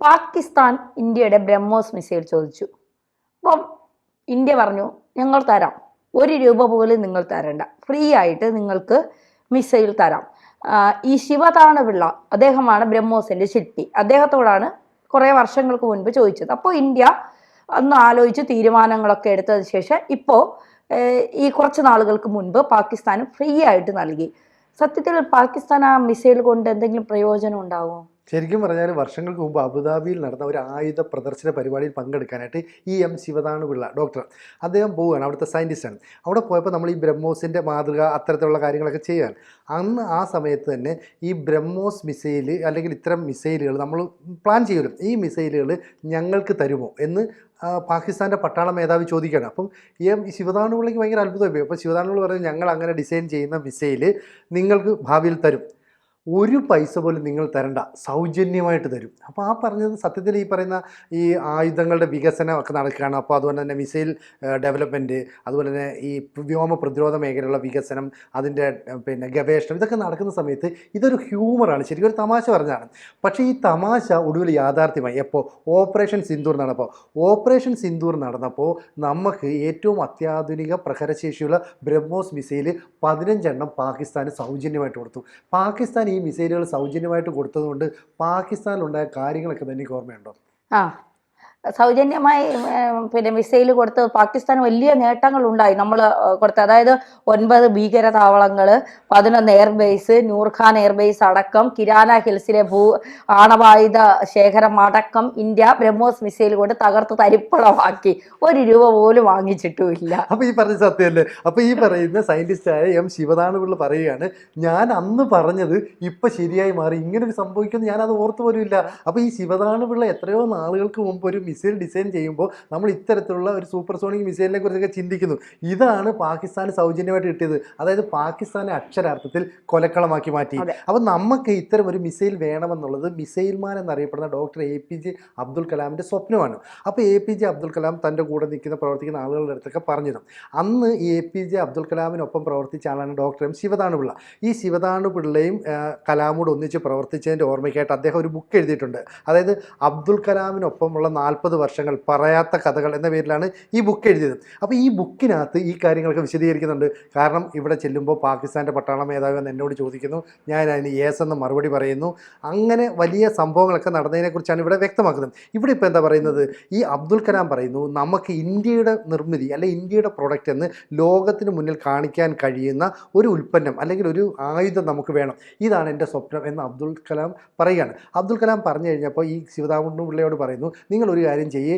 പാകിസ്ഥാൻ ഇന്ത്യയുടെ ബ്രഹ്മോസ് മിസൈൽ ചോദിച്ചു. അപ്പം ഇന്ത്യ പറഞ്ഞു, ഞങ്ങൾ തരാം, 1 രൂപ പോലും നിങ്ങൾ തരണ്ട, ഫ്രീ ആയിട്ട് നിങ്ങൾക്ക് മിസൈൽ തരാം. ഈ ശിവതാണുപിള്ള, അദ്ദേഹമാണ് ബ്രഹ്മോസിന്റെ ശില്പി, അദ്ദേഹത്തോടാണ് കുറേ വർഷങ്ങൾക്ക് മുൻപ് ചോദിച്ചത്. അപ്പോൾ ഇന്ത്യ അന്ന് ആലോചിച്ച് തീരുമാനങ്ങളൊക്കെ എടുത്തതിന് ശേഷം ഇപ്പോൾ ഈ കുറച്ച് നാളുകൾക്ക് മുൻപ് പാകിസ്ഥാന് ഫ്രീ ആയിട്ട് നൽകി. സത്യത്തിൽ പാകിസ്ഥാൻ ആ മിസൈൽ കൊണ്ട് എന്തെങ്കിലും പ്രയോജനം ഉണ്ടാകുമോ? ശരിക്കും പറഞ്ഞാൽ വർഷങ്ങൾക്ക് മുമ്പ് അബുദാബിയിൽ നടന്ന ഒരു ആയുധ പ്രദർശന പരിപാടിയിൽ പങ്കെടുക്കാനായിട്ട് എം ശിവതാണുപിള്ള ഡോക്ടർ അദ്ദേഹം പോവുകയാണ്, അവിടുത്തെ സയൻറ്റിസ്റ്റാണ്. അവിടെ പോയപ്പോൾ നമ്മൾ ഈ ബ്രഹ്മോസിൻ്റെ മാതൃക അത്തരത്തിലുള്ള കാര്യങ്ങളൊക്കെ ചെയ്യാൻ അന്ന് ആ സമയത്ത് തന്നെ ഈ ബ്രഹ്മോസ് മിസൈൽ അല്ലെങ്കിൽ ഇത്തരം മിസൈലുകൾ നമ്മൾ പ്ലാൻ ചെയ്യുമല്ലോ, ഈ മിസൈലുകൾ ഞങ്ങൾക്ക് തരുമോ എന്ന് പാകിസ്ഥാൻ്റെ പട്ടാള മേധാവി ചോദിക്കുകയാണ്. അപ്പം എം ശിവതാണുപിള്ളയ്ക്ക് ഭയങ്കര അത്ഭുതമായി. അപ്പോൾ ശിവതാണുപിള്ള പറഞ്ഞു, ഞങ്ങൾ അങ്ങനെ ഡിസൈൻ ചെയ്യുന്ന മിസൈൽ നിങ്ങൾക്ക് ഭാവിയിൽ തരും, 1 പൈസ പോലും നിങ്ങൾ തരണ്ട, സൗജന്യമായിട്ട് തരും. അപ്പോൾ ആ പറഞ്ഞത് സത്യത്തിൽ ഈ പറയുന്ന ഈ ആയുധങ്ങളുടെ വികസനം ഒക്കെ നടക്കുകയാണ്. അപ്പോൾ അതുപോലെ തന്നെ മിസൈൽ ഡെവലപ്മെൻറ്റ്, അതുപോലെ തന്നെ ഈ വ്യോമ പ്രതിരോധ മേഖലയുള്ള വികസനം, അതിൻ്റെ ഗവേഷണം, ഇതൊക്കെ നടക്കുന്ന സമയത്ത് ഇതൊരു ഹ്യൂമറാണ്, ശരിക്കും ഒരു തമാശ പറഞ്ഞാണ്. പക്ഷേ ഈ തമാശ ഒടുവിൽ യാഥാർത്ഥ്യമായി. എപ്പോൾ ഓപ്പറേഷൻ സിന്ദൂർ നടന്നപ്പോൾ നമുക്ക് ഏറ്റവും അത്യാധുനിക പ്രഹരശേഷിയുള്ള ബ്രഹ്മോസ് മിസൈൽ 15 എണ്ണം പാകിസ്ഥാന് സൗജന്യമായിട്ട് കൊടുത്തു. പാകിസ്ഥാൻ ഈ മിസൈലുകൾ സൗജന്യമായിട്ട് കൊടുത്തതുകൊണ്ട് പാകിസ്ഥാനിലുണ്ടായ കാര്യങ്ങളൊക്കെ തന്നെ ഓർമ്മയുണ്ടോ? സൗജന്യമായി മിസൈൽ കൊടുത്ത് പാകിസ്ഥാന് വലിയ നേട്ടങ്ങൾ ഉണ്ടായി. നമ്മൾ കൊടുത്ത, അതായത് 9 ഭീകര താവളങ്ങൾ, 11 എയർബേസ്, നൂർഖാൻ എയർബേസ് അടക്കം, കിരാന ഹിൽസിലെ ആണവായുധ ശേഖരം അടക്കം ഇന്ത്യ ബ്രഹ്മോസ് മിസൈൽ കൊണ്ട് തകർത്ത് തരിപ്പണമാക്കി. 1 രൂപ പോലും വാങ്ങിച്ചിട്ടുമില്ല. അപ്പോൾ ഈ പറഞ്ഞ സത്യമല്ലേ? അപ്പോൾ ഈ പറയുന്ന സയൻറ്റിസ്റ്റായ എം ശിവതാണുപിള്ള പറയുകയാണ്, ഞാൻ അന്ന് പറഞ്ഞത് ഇപ്പം ശരിയായി മാറി, ഇങ്ങനൊരു സംഭവിക്കുമെന്ന് ഞാനത് ഓർത്തു പോലും ഇല്ല. അപ്പോൾ ഈ ശിവതാണുപിള്ള എത്രയോ നാളുകൾക്ക് മുമ്പ് ഒരു മിസൈൽ ഡിസൈൻ ചെയ്യുമ്പോൾ നമ്മൾ ഇത്തരത്തിലുള്ള ഒരു സൂപ്പർസോണിക് മിസൈലിനെ കുറിച്ചൊക്കെ ചിന്തിക്കുന്നു. ഇതാണ് പാകിസ്ഥാന് സൗജന്യമായിട്ട് കിട്ടിയത്. അതായത് പാകിസ്ഥാനെ അക്ഷരാർത്ഥത്തിൽ കൊലക്കളമാക്കി മാറ്റി. അപ്പോൾ നമുക്ക് ഇത്തരം ഒരു മിസൈൽ വേണമെന്നുള്ളത് മിസൈൽമാൻ എന്നറിയപ്പെടുന്ന ഡോക്ടർ APJ അബ്ദുൽ കലാമിൻ്റെ സ്വപ്നമാണ്. അപ്പോൾ APJ അബ്ദുൽ കലാം തൻ്റെ കൂടെ പ്രവർത്തിക്കുന്ന ആളുകളുടെ അടുത്തൊക്കെ പറഞ്ഞിരുന്നു. അന്ന് APJ അബ്ദുൽ കലാമിനൊപ്പം പ്രവർത്തിച്ച ആളാണ് ഡോക്ടർ എം ശിവതാണുപിള്ള. ഈ ശിവതാണുപിള്ളയും കലാമോട് ഒന്നിച്ച് പ്രവർത്തിച്ചതിൻ്റെ ഓർമ്മയ്ക്കായിട്ട് അദ്ദേഹം ഒരു ബുക്ക് എഴുതിയിട്ടുണ്ട്. അതായത് അബ്ദുൽ കലാമിനൊപ്പമുള്ള 40 വർഷങ്ങൾ പറയാത്ത കഥകൾ എന്ന പേരിലാണ് ഈ ബുക്ക് എഴുതിയത്. അപ്പോൾ ഈ ബുക്കിനകത്ത് ഈ കാര്യങ്ങളൊക്കെ വിശദീകരിക്കുന്നുണ്ട്. കാരണം ഇവിടെ ചെല്ലുമ്പോൾ പാകിസ്ഥാൻ്റെ പട്ടാള മേധാവി എന്ന് എന്നോട് ചോദിക്കുന്നു, ഞാൻ അതിന് യേസ് എന്ന് മറുപടി പറയുന്നു. അങ്ങനെ വലിയ സംഭവങ്ങളൊക്കെ നടന്നതിനെക്കുറിച്ചാണ് ഇവിടെ വ്യക്തമാക്കുന്നത്. ഇവിടെ ഇപ്പോൾ എന്താ പറയുന്നത്, ഈ അബ്ദുൽ കലാം പറയുന്നു, നമുക്ക് ഇന്ത്യയുടെ നിർമ്മിതി അല്ലെങ്കിൽ ഇന്ത്യയുടെ പ്രൊഡക്റ്റ് എന്ന് ലോകത്തിന് മുന്നിൽ കാണിക്കാൻ കഴിയുന്ന ഒരു ഉൽപ്പന്നം അല്ലെങ്കിൽ ഒരു ആയുധം നമുക്ക് വേണം, ഇതാണ് എൻ്റെ സ്വപ്നം എന്ന് അബ്ദുൽ കലാം പറയുകയാണ്. അബ്ദുൽ കലാം പറഞ്ഞു കഴിഞ്ഞപ്പോൾ ഈ ശിവതാണുപിള്ളയോട് പറയുന്നു, നിങ്ങൾ ഒരു കാര്യം ചെയ്യ്,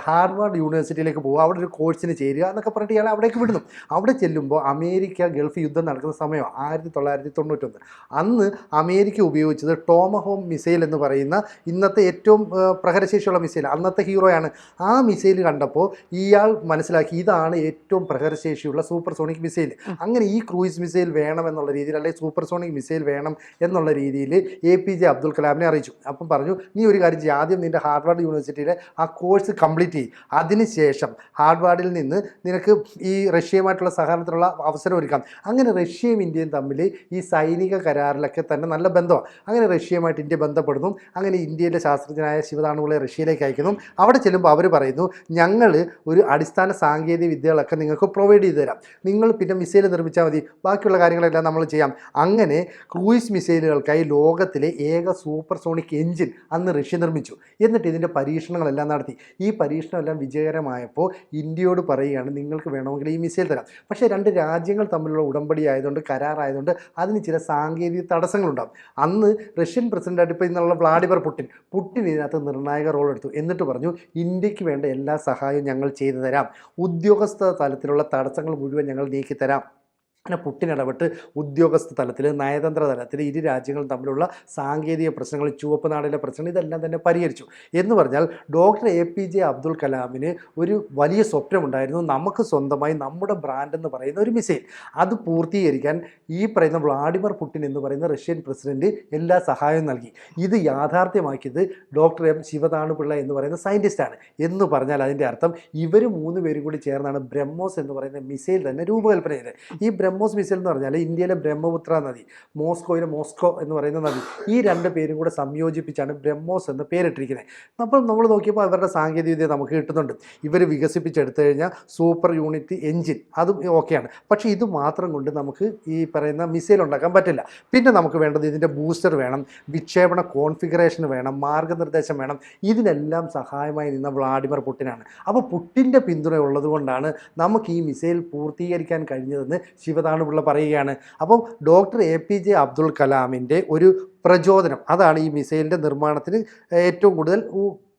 ഹാർവാർഡ് യൂണിവേഴ്സിറ്റിയിലേക്ക് പോകുക, അവിടെ ഒരു കോഴ്സിന് ചേരുക എന്നൊക്കെ പറഞ്ഞിട്ട് ഇയാൾ അവിടേക്ക് വിടുന്നു. അവിടെ ചെല്ലുമ്പോൾ അമേരിക്ക ഗൾഫ് യുദ്ധം നടക്കുന്ന സമയമാണ് 1991. അന്ന് അമേരിക്ക ഉപയോഗിച്ചത് ടോമഹോം മിസൈൽ എന്ന് പറയുന്ന ഇന്നത്തെ ഏറ്റവും പ്രഹരശേഷിയുള്ള മിസൈൽ, അന്നത്തെ ഹീറോയാണ്. ആ മിസൈൽ കണ്ടപ്പോൾ ഇയാൾ മനസ്സിലാക്കി ഇതാണ് ഏറ്റവും പ്രഹരശേഷിയുള്ള സൂപ്പർസോണിക് മിസൈൽ. അങ്ങനെ ഈ ക്രൂയിസ് മിസൈൽ വേണം എന്നുള്ള രീതിയിൽ, അല്ലെങ്കിൽ സൂപ്പർസോണിക് മിസൈൽ വേണം എന്നുള്ള രീതിയിൽ APJ അബ്ദുൽ കലാമിനെ അറിയിച്ചു. അപ്പം പറഞ്ഞു, നീ ഒരു കാര്യം ചെയ്യും, ആദ്യം നിൻ്റെ ഹാർവാർഡ് യൂണിവേഴ്സിറ്റിയിലെ ആ കോഴ്സ് കംപ്ലീറ്റ് ചെയ്യും, അതിനുശേഷം ഹാർവാർഡിൽ നിന്ന് നിനക്ക് ഈ റഷ്യയുമായിട്ടുള്ള സഹകരണത്തിനുള്ള അവസരം ഒരുക്കാം. അങ്ങനെ റഷ്യയും ഇന്ത്യയും തമ്മിൽ ഈ സൈനിക കരാറിലൊക്കെ തന്നെ നല്ല ബന്ധമാണ്. അങ്ങനെ റഷ്യയുമായിട്ട് ഇന്ത്യ ബന്ധപ്പെടുന്നു. അങ്ങനെ ഇന്ത്യയിലെ ശാസ്ത്രജ്ഞനായ ശിവതാണുപിള്ളയെ റഷ്യയിലേക്ക് അയക്കുന്നു. അവിടെ ചെല്ലുമ്പോൾ അവർ പറയുന്നു, ഞങ്ങൾ ഒരു അടിസ്ഥാന സാങ്കേതിക വിദ്യകളൊക്കെ നിങ്ങൾക്ക് പ്രൊവൈഡ് ചെയ്തു തരാം, നിങ്ങൾ പിന്നെ മിസൈൽ നിർമ്മിച്ചാൽ മതി, ബാക്കിയുള്ള കാര്യങ്ങളെല്ലാം നമ്മൾ ചെയ്യാം. അങ്ങനെ ക്രൂയിസ് മിസൈലുകൾക്കായി ലോകത്തിലെ ഏക സൂപ്പർസോണിക് എഞ്ചിൻ അന്ന് റഷ്യ നിർമ്മിച്ചു. എന്നിട്ട് ഇതിൻ്റെ പരീക്ഷണങ്ങളെല്ലാം നടത്തി. ഈ പരീക്ഷണമെല്ലാം വിജയകരമായപ്പോൾ ഇന്ത്യയോട് പറയുകയാണ്, നിങ്ങൾക്ക് വേണമെങ്കിൽ ഈ മിസൈൽ തരാം. പക്ഷേ 2 രാജ്യങ്ങൾ തമ്മിലുള്ള ഉടമ്പടി ആയതുകൊണ്ട്, കരാറായതുകൊണ്ട് അതിന് ചില സാങ്കേതിക തടസ്സങ്ങളുണ്ടാകും. അന്ന് റഷ്യൻ പ്രസിഡൻ്റായിട്ട് ഇപ്പോൾ ഇന്നുള്ള വ്ളാഡിമിർ പുടിൻ ഇതിനകത്ത് നിർണായക റോൾ എടുത്തു. എന്നിട്ട് പറഞ്ഞു, ഇന്ത്യക്ക് വേണ്ട എല്ലാ സഹായവും ഞങ്ങൾ ചെയ്തു തരാം, ഉദ്യോഗസ്ഥ തലത്തിലുള്ള തടസ്സങ്ങൾ മുഴുവൻ ഞങ്ങൾ നീക്കിത്തരാം. അങ്ങനെ പുടിൻ ഇടപെട്ട് ഉദ്യോഗസ്ഥ തലത്തിൽ, നയതന്ത്ര തലത്തിൽ 2 രാജ്യങ്ങളും തമ്മിലുള്ള സാങ്കേതിക പ്രശ്നങ്ങൾ, ചുവപ്പ് നാടിലെ പ്രശ്നങ്ങൾ, ഇതെല്ലാം തന്നെ പരിഹരിച്ചു. എന്ന് പറഞ്ഞാൽ ഡോക്ടർ APJ അബ്ദുൽ കലാമിന് ഒരു വലിയ സ്വപ്നമുണ്ടായിരുന്നു, നമുക്ക് സ്വന്തമായി നമ്മുടെ ബ്രാൻഡ് എന്ന് പറയുന്ന ഒരു മിസൈൽ. അത് പൂർത്തീകരിക്കാൻ ഈ പറയുന്ന വ്ളാഡിമിർ പുടിൻ എന്ന് പറയുന്ന റഷ്യൻ പ്രസിഡന്റ് എല്ലാ സഹായവും നൽകി. ഇത് യാഥാർത്ഥ്യമാക്കിയത് ഡോക്ടർ എം ശിവതാണുപിള്ള എന്ന് പറയുന്ന സയൻറ്റിസ്റ്റാണ്. എന്ന് പറഞ്ഞാൽ അതിൻ്റെ അർത്ഥം ഇവർ 3 പേരും കൂടി ചേർന്നാണ് ബ്രഹ്മോസ് എന്ന് പറയുന്ന മിസൈൽ തന്നെ രൂപകൽപ്പന ചെയ്തത്. ഈ ബ്രഹ്മോസ് മിസൈൽ എന്ന് പറഞ്ഞാൽ ഇന്ത്യയിലെ ബ്രഹ്മപുത്ര നദി, മോസ്കോയിലെ മോസ്കോ എന്ന് പറയുന്ന നദി, ഈ രണ്ട് പേരും കൂടെ സംയോജിപ്പിച്ചാണ് ബ്രഹ്മോസ് എന്ന് പേരിട്ടിരിക്കുന്നത്. അപ്പോൾ നമ്മൾ നോക്കിയപ്പോൾ അവരുടെ സാങ്കേതികവിദ്യ നമുക്ക് കിട്ടുന്നുണ്ട്. ഇവർ വികസിപ്പിച്ചെടുത്തു കഴിഞ്ഞാൽ സൂപ്പർ യൂണിറ്റ് എഞ്ചിൻ അതും ഓക്കെയാണ്. പക്ഷേ ഇത് മാത്രം കൊണ്ട് നമുക്ക് ഈ പറയുന്ന മിസൈൽ ഉണ്ടാക്കാൻ പറ്റില്ല. പിന്നെ നമുക്ക് വേണ്ടത് ഇതിൻ്റെ ബൂസ്റ്റർ വേണം, വിക്ഷേപണ കോൺഫിഗറേഷൻ വേണം, മാർഗനിർദ്ദേശം വേണം. ഇതിനെല്ലാം സഹായമായി നിന്ന വ്ളാഡിമിർ പുടിനാണ്. അപ്പോൾ പുടിൻ്റെ പിന്തുണ ഉള്ളതുകൊണ്ടാണ് നമുക്ക് ഈ മിസൈൽ പൂർത്തീകരിക്കാൻ കഴിഞ്ഞതെന്ന് ശിവതാണുപിള്ള പറയുകയാണ്. അപ്പം ഡോക്ടർ APJ അബ്ദുൽ കലാമിൻ്റെ ഒരു പ്രചോദനം അതാണ് ഈ മിസൈലിൻ്റെ നിർമ്മാണത്തിന് ഏറ്റവും കൂടുതൽ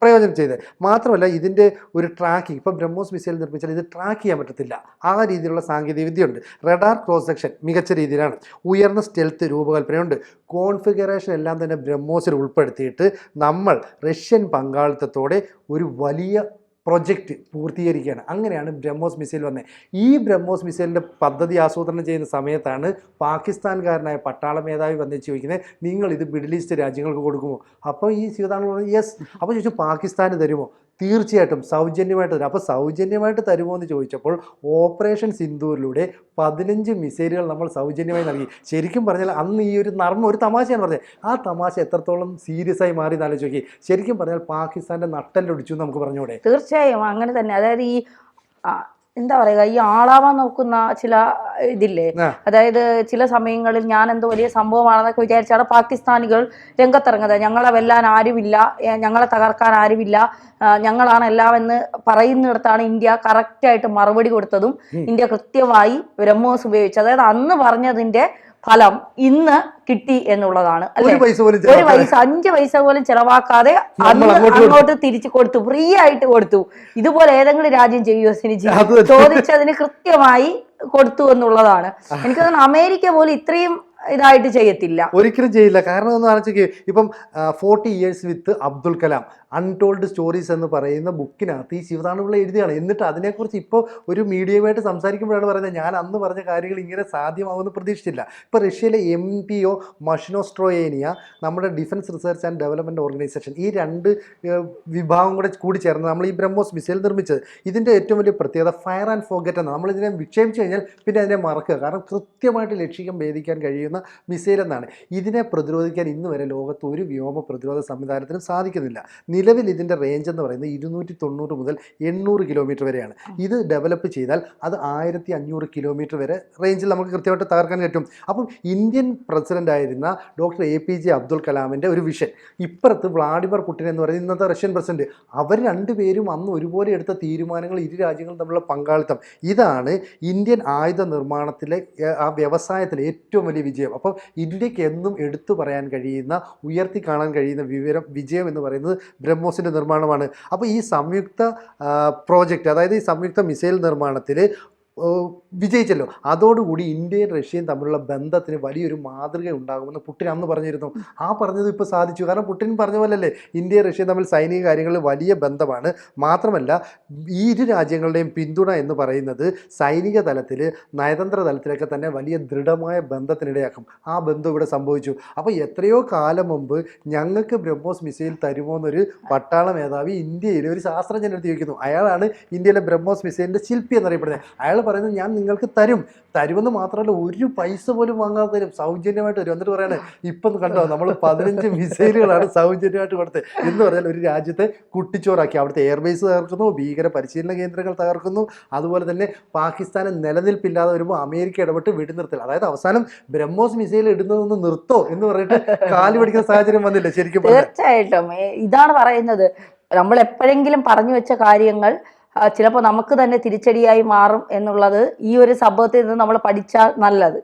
പ്രയോജനം ചെയ്തത്. മാത്രമല്ല ഇതിൻ്റെ ഒരു ട്രാക്കിംഗ്, ഇപ്പോൾ ബ്രഹ്മോസ് മിസൈൽ നിർമ്മിച്ചാൽ ഇത് ട്രാക്ക് ചെയ്യാൻ പറ്റത്തില്ല, ആ രീതിയിലുള്ള സാങ്കേതിക വിദ്യയുണ്ട്. റഡാർ ക്രോസ് സെക്ഷൻ മികച്ച രീതിയിലാണ്, ഉയർന്ന സ്റ്റെൽത്ത് രൂപകൽപ്പനയുണ്ട്. കോൺഫിഗറേഷൻ എല്ലാം തന്നെ ബ്രഹ്മോസിൽ ഉൾപ്പെടുത്തിയിട്ട് നമ്മൾ റഷ്യൻ പങ്കാളിത്തത്തോടെ ഒരു വലിയ പ്രൊജക്റ്റ് പൂർത്തീകരിക്കുകയാണ്. അങ്ങനെയാണ് ബ്രഹ്മോസ് മിസൈൽ വന്നത്. ഈ ബ്രഹ്മോസ് മിസൈലിൻ്റെ പദ്ധതി ആസൂത്രണം ചെയ്യുന്ന സമയത്താണ് പാകിസ്ഥാൻകാരനായ പട്ടാള മേധാവി വന്ന് ചോദിക്കുന്നത്, നിങ്ങൾ ഇത് മിഡിൽ ഈസ്റ്റ് രാജ്യങ്ങൾക്ക് കൊടുക്കുമോ? അപ്പോൾ ഈ ശിവതാണു പറഞ്ഞു യെസ്. അപ്പോൾ ചോദിച്ചു പാകിസ്ഥാന് തരുമോ? തീർച്ചയായിട്ടും സൗജന്യമായിട്ട് തരും. അപ്പോൾ സൗജന്യമായിട്ട് തരുമോ എന്ന് ചോദിച്ചപ്പോൾ ഓപ്പറേഷൻ സിന്ദൂരിലൂടെ 15 മിസൈലുകൾ നമ്മൾ സൗജന്യമായി നൽകി. ശരിക്കും പറഞ്ഞാൽ അന്ന് ഈ ഒരു നർമ്മം, ഒരു തമാശയാണ് പറഞ്ഞത്. ആ തമാശ എത്രത്തോളം സീരിയസ് ആയി മാറി എന്നാലോചിച്ച് നോക്കി. ശരിക്കും പറഞ്ഞാൽ പാകിസ്ഥാൻ്റെ നട്ടെല്ലൊടിച്ചു എന്ന് നമുക്ക് പറഞ്ഞുകൂടെ? തീർച്ചയായും അങ്ങനെ തന്നെ. അതായത് ഈ എന്താ പറയുക, ഈ ആളാവാൻ നോക്കുന്ന ചില ഇതില്ലേ, അതായത് ചില സമയങ്ങളിൽ ഞാൻ എന്തോ വലിയ സംഭവമാണെന്നൊക്കെ വിചാരിച്ചാണ് പാകിസ്ഥാനികൾ രംഗത്തിറങ്ങുന്നത്. ഞങ്ങളെ വെല്ലാൻ ആരുമില്ല, ഞങ്ങളെ തകർക്കാൻ ആരുമില്ല, ഞങ്ങളാണ് എല്ലാം എന്ന് പറയുന്നിടത്താണ് ഇന്ത്യ കറക്റ്റായിട്ട് മറുപടി കൊടുത്തതും ഇന്ത്യ കൃത്യമായി ബ്രഹ്മോസ് ഉപയോഗിച്ചു. അതായത് അന്ന് പറഞ്ഞതിന്റെ ഫലം ഇന്ന് കിട്ടി എന്നുള്ളതാണ്. അല്ലെ, ഒരു പൈസ 5 പൈസ പോലും ചെലവാക്കാതെ അങ്ങോട്ട് തിരിച്ചു കൊടുത്തു, ഫ്രീ ആയിട്ട് കൊടുത്തു. ഇതുപോലെ ഏതെങ്കിലും രാജ്യം ചെയ്യുമോ സിനിജി? ചോദിച്ചതിന് കൃത്യമായി കൊടുത്തു എന്നുള്ളതാണ്. എനിക്ക് തോന്നുന്നു അമേരിക്ക പോലും ഇത്രയും ഇതായിട്ട് ചെയ്യത്തില്ല, ഒരിക്കലും ചെയ്യില്ല. കാരണം എന്ന് വെച്ചാൽ ഇപ്പം 40 years വിത്ത് അബ്ദുൽ കലാം അൺടോൾഡ് സ്റ്റോറീസ് എന്ന് പറയുന്ന ബുക്കിനകത്ത് ഈ ശിവതാണുപിള്ള എഴുതിയാണ്. എന്നിട്ട് അതിനെക്കുറിച്ച് ഇപ്പോൾ ഒരു മീഡിയയുമായിട്ട് സംസാരിക്കുമ്പോഴാണ് പറയുന്നത്, ഞാൻ അന്ന് പറഞ്ഞ കാര്യങ്ങൾ ഇങ്ങനെ സാധ്യമാകുമെന്ന് പ്രതീക്ഷിച്ചില്ല. ഇപ്പോൾ റഷ്യയിലെ MPO മഷിനോസ്ട്രോയേനിയ, നമ്മുടെ defence research and development organisation, ഈ 2 വിഭാഗം കൂടി ചേർന്ന് നമ്മൾ ഈ ബ്രഹ്മോസ് മിസൈൽ നിർമ്മിച്ചത്. ഇതിൻ്റെ ഏറ്റവും വലിയ പ്രത്യേകത ഫയർ ആൻഡ് ഫോർഗെറ്റ് എന്നാണ്. നമ്മളിതിനെ വിക്ഷേപിച്ച് കഴിഞ്ഞാൽ പിന്നെ അതിനെ മറക്കുക, കാരണം കൃത്യമായിട്ട് ലക്ഷ്യം ഭേദിക്കാൻ കഴിയുന്ന മിസൈൽ എന്നാണ്. ഇതിനെ പ്രതിരോധിക്കാൻ ഇന്ന് വരെ ലോകത്ത് ഒരു വ്യോമ പ്രതിരോധ സംവിധാനത്തിനും സാധിക്കുന്നില്ല. നിലവിൽ ഇതിൻ്റെ റേഞ്ച് എന്ന് പറയുന്നത് 290 മുതൽ 800 കിലോമീറ്റർ വരെയാണ്. ഇത് ഡെവലപ്പ് ചെയ്താൽ അത് 1500 കിലോമീറ്റർ വരെ റേഞ്ചിൽ നമുക്ക് കൃത്യമായിട്ട് തകർക്കാൻ പറ്റും. അപ്പം ഇന്ത്യൻ പ്രസിഡന്റ് ആയിരുന്ന ഡോക്ടർ APJ അബ്ദുൽ കലാമിൻ്റെ ഒരു വിഷൻ, ഇപ്പുറത്ത് വ്ളാഡിമിർ പുടിൻ എന്ന് പറയുന്ന ഇന്നത്തെ റഷ്യൻ പ്രസിഡന്റ്, അവർ രണ്ടുപേരും അന്ന് ഒരുപോലെ എടുത്ത തീരുമാനങ്ങൾ, ഇരു രാജ്യങ്ങളും തമ്മിലുള്ള പങ്കാളിത്തം, ഇതാണ് ഇന്ത്യൻ ആയുധ നിർമ്മാണത്തിലെ ആ വ്യവസായത്തിലെ ഏറ്റവും വലിയ വിജയം. അപ്പം ഇന്ത്യക്ക് എന്നും എടുത്തു പറയാൻ കഴിയുന്ന, ഉയർത്തി കാണാൻ കഴിയുന്ന വിജയം എന്ന് പറയുന്നത് ബ്രഹ്മോസിൻ്റെ നിർമ്മാണമാണ്. അപ്പോൾ ഈ സംയുക്ത പ്രോജക്റ്റ്, അതായത് ഈ സംയുക്ത മിസൈൽ നിർമ്മാണത്തിൽ വിജയിച്ചല്ലോ, അതോടുകൂടി ഇന്ത്യയും റഷ്യയും തമ്മിലുള്ള ബന്ധത്തിന് വലിയൊരു മാതൃക ഉണ്ടാകുമെന്ന് പുടിൻ അന്ന് പറഞ്ഞിരുന്നു. ആ പറഞ്ഞത് ഇപ്പോൾ സാധിച്ചു. കാരണം പുടിൻ പറഞ്ഞ പോലല്ലേ ഇന്ത്യയും റഷ്യയും തമ്മിൽ സൈനിക കാര്യങ്ങളിൽ വലിയ ബന്ധമാണ്. മാത്രമല്ല ഈ ഇരു രാജ്യങ്ങളുടെയും പിന്തുണ എന്ന് പറയുന്നത് സൈനിക തലത്തിൽ, നയതന്ത്ര തലത്തിലൊക്കെ തന്നെ വലിയ ദൃഢമായ ബന്ധത്തിനിടയാക്കും. ആ ബന്ധം ഇവിടെ സംഭവിച്ചു. അപ്പോൾ എത്രയോ കാലം മുമ്പ് ഞങ്ങൾക്ക് ബ്രഹ്മോസ് മിസൈൽ തരുമോ എന്നൊരു പട്ടാള മേധാവി ഇന്ത്യയിൽ ഒരു ശാസ്ത്രജ്ഞൻ എടുത്ത് ചോദിക്കുന്നു. അയാളാണ് ഇന്ത്യയിലെ ബ്രഹ്മോസ് മിസൈലിൻ്റെ ശില്പി എന്നറിയപ്പെടുന്നത്. അയാൾ പറയുന്നത് ഞാൻ നിങ്ങൾക്ക് തരുമെന്ന് മാത്രമല്ല ഒരു പൈസ പോലും വാങ്ങാതെ തരും, സൗജന്യമായിട്ട് തരും. എന്നിട്ട് പറയാണ്, ഇപ്പം കണ്ടോ നമ്മൾ 15 മിസൈലുകളാണ് സൗജന്യമായിട്ട് കൊടുത്തത് എന്ന് പറഞ്ഞാൽ ഒരു രാജ്യത്തെ കുട്ടിച്ചോറാക്കി. അവിടുത്തെ എയർബേസ് തകർക്കുന്നു, ഭീകര പരിശീലന കേന്ദ്രങ്ങൾ തകർക്കുന്നു, അതുപോലെ തന്നെ പാകിസ്ഥാന് നിലനിൽപ്പില്ലാതെ വരുമ്പോൾ അമേരിക്ക ഇടപെട്ട് വെടിനിർത്തൽ. അതായത് അവസാനം ബ്രഹ്മോസ് മിസൈൽ ഇടുന്നതൊന്ന് നിർത്തോ എന്ന് പറഞ്ഞിട്ട് കാല് പിടിക്കുന്ന സാഹചര്യം വന്നില്ല ശരിക്കും. തീർച്ചയായിട്ടും ഇതാണ് പറയുന്നത്, നമ്മൾ എപ്പോഴെങ്കിലും പറഞ്ഞു വെച്ച കാര്യങ്ങൾ ചിലപ്പോൾ നമുക്ക് തന്നെ തിരിച്ചടിയായി മാറും എന്നുള്ളത് ഈ ഒരു സംഭവത്തിൽ നിന്ന് നമ്മൾ പഠിച്ചാൽ നല്ലത്.